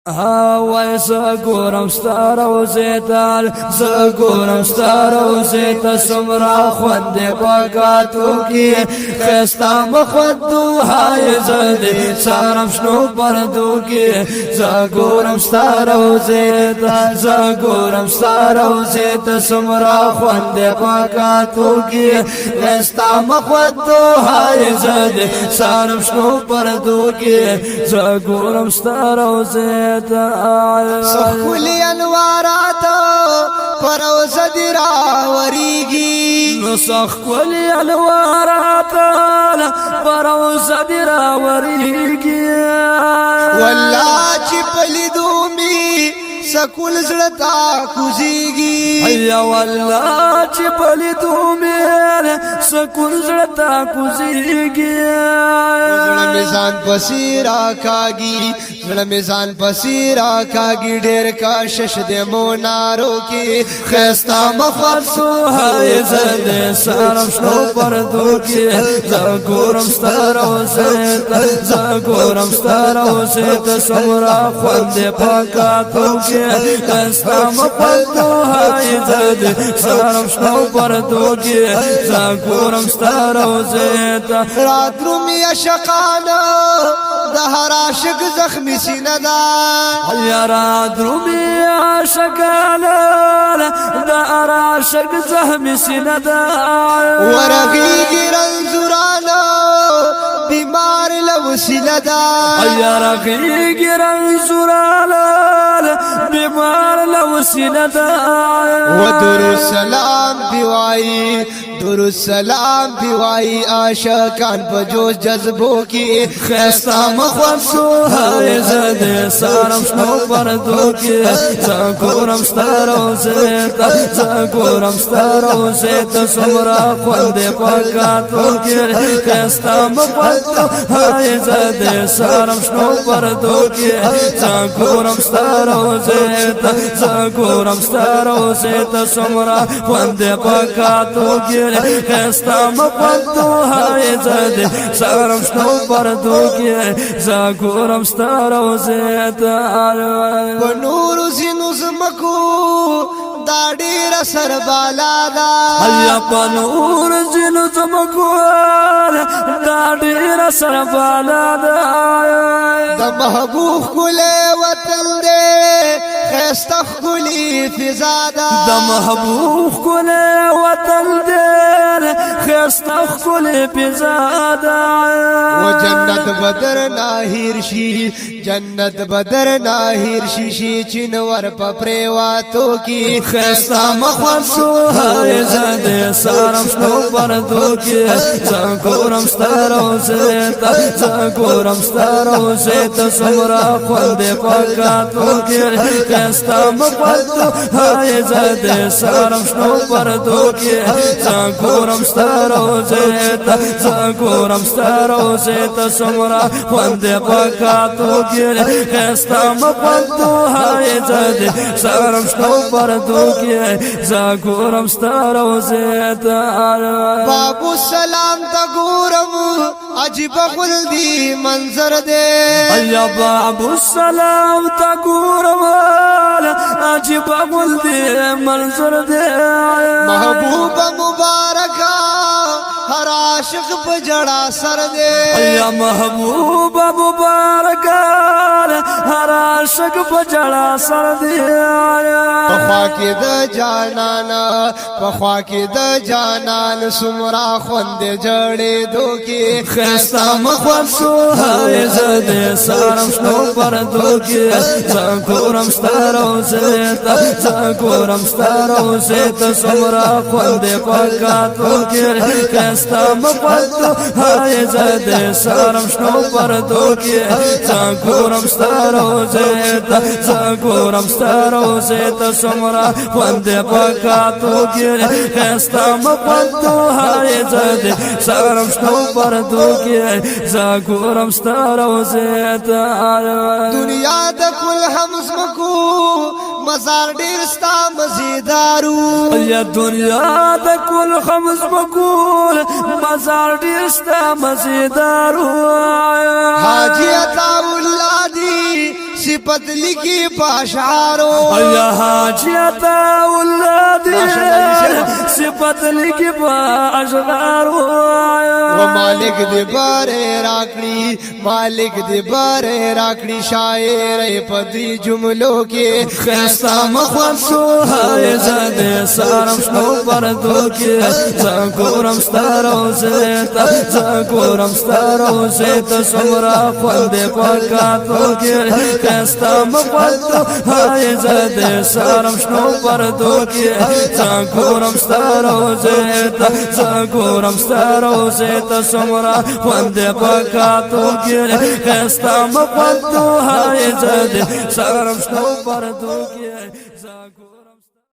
وای زګورم ستاره زیتال زګورم ستاره زیت سمرا خوند پاکاتو کی خستا مخدو هاي زد سارم شنو پردو کی زګورم ستاره زیت زګورم ستاره زیت سمرا خوند پاکاتو کی خستا مخدو هاي زد سارم شنو پردو کی زګورم ستاره زیت سخولی انوارات پروز دیرا وریگی سخولی انوارات پروز دیرا وریگی والله چی پلیدو می سکول زړتا کوزیږي ایا والله چې پلیدو مې سکول زړتا کوزیږي زړه میزان پسیرا کاږي زړه میزان پسیرا کاږي ډېر کاشش د مونارو کې خستا مخصو هاي زد سارم شنو پردو کې زګورم ستارو زت زګورم ستارو زت سمرا خوند پاکاتو کې خستا مخصو هاي زد سارم شنو پردو کې زګورم ستارو زت رات رومي شقانا د هر عاشق زخمی سینه دا یا رات رومي شقانا د هر عاشق زخمی سینه دا ورغیږي رنځورانا بیمار لوسینه دا یا رغیږي رنځورانا بیمار لوسینه دا ودر السلام دیوای در السلام دیوای عاشقان په جوش جذبو کې خستا مخصو هاي زد سارم شنو پردو کې زګورم ستارو زت زګورم ستارو زت سمرا خوند پاکاتو کې خستا مخصو هاي زد سارم شنو پردو کې زګورم ستارو زت زګورم ستارو زت سمرا خوند پاکاتو کې خستا مخدو هاي زد سارم شنو پردو کې زګورم ستارو زت په نور زینو زمکو دا ډیر سر بالا دا ایا په نور زینو زمکو دا ډیر سر بالا دا د محبوب کله وطن دې خستا خلی فضا دا د محبوب کله وطن دې خستا خلی فضا دا و جنت بدر ناهیر شي جنت بدر ناهیر شي چنور په پریواتو کې خستا مخصو هاي زد سارم شنو پردو کې زګورم ستارو زت زګورم ستارو زت سمرا خوند پاکاتو کې خستا مخصو هاي زد سارم شنو پردو کې زګورم ستارو زت زګورم ستارو زت سمرا خوند پاکاتو کې خستا مخصو هاي زد سارم شنو پردو کې زګورم ستارو زت بابو سلام تا ګورم عجیب غلدی منظر دے ایا بابو سلام تا ګورم عجیب غلدی منظر دے محبوب مبارکا ہر عاشق په جڑا سر دے ایا محبوب مبارکا هر عاشق په جڑا سر دے پخوا کې د جانانا پخوا کې د جانان سمرا خوند جړې دوکي خستا مخصو هاي زد سارم شنو پردو کې زګورم ستارو زت زګورم ستارو زت سمرا خوند پاکاتو کې خستا مخصو هاي زد سارم شنو پردو کې زګورم ستارو زت زګورم ستارو زت سمرا خوند پاکاتو کې خستا مخصو هاي زد سارم شنو پردو کې زګورم ستارو زت دنیا د کل همزمکو مزار ډیر ستا مزیدارو یا دنیا د کل همزمکو مزار ډیر ستا مزیدارو حاجی عطا الله دی सिफत लिखी पाशारो या हाजियता उल्लादी सिफत लिखी पाशारो वो मालिक दे बारे राकड़ी मालिक दे बारे राकड़ी शायर पदी जुमलों के खैसा मखसो है ज़दे सारम शनो पर्दो के ज़कोरम स्तारो ज़ेता ज़कोरम स्तारो ज़ेता समरा फंदे पकातो के खैसा मखसो है ज़दे सारम शनो पर्दो के ज़कोरम स्तारो ज़ेता ज़कोरम स्तारो ज़ेता समरा फंदे पकातो के खैसा मखसो है ज़दे सारम शनो पर्दो के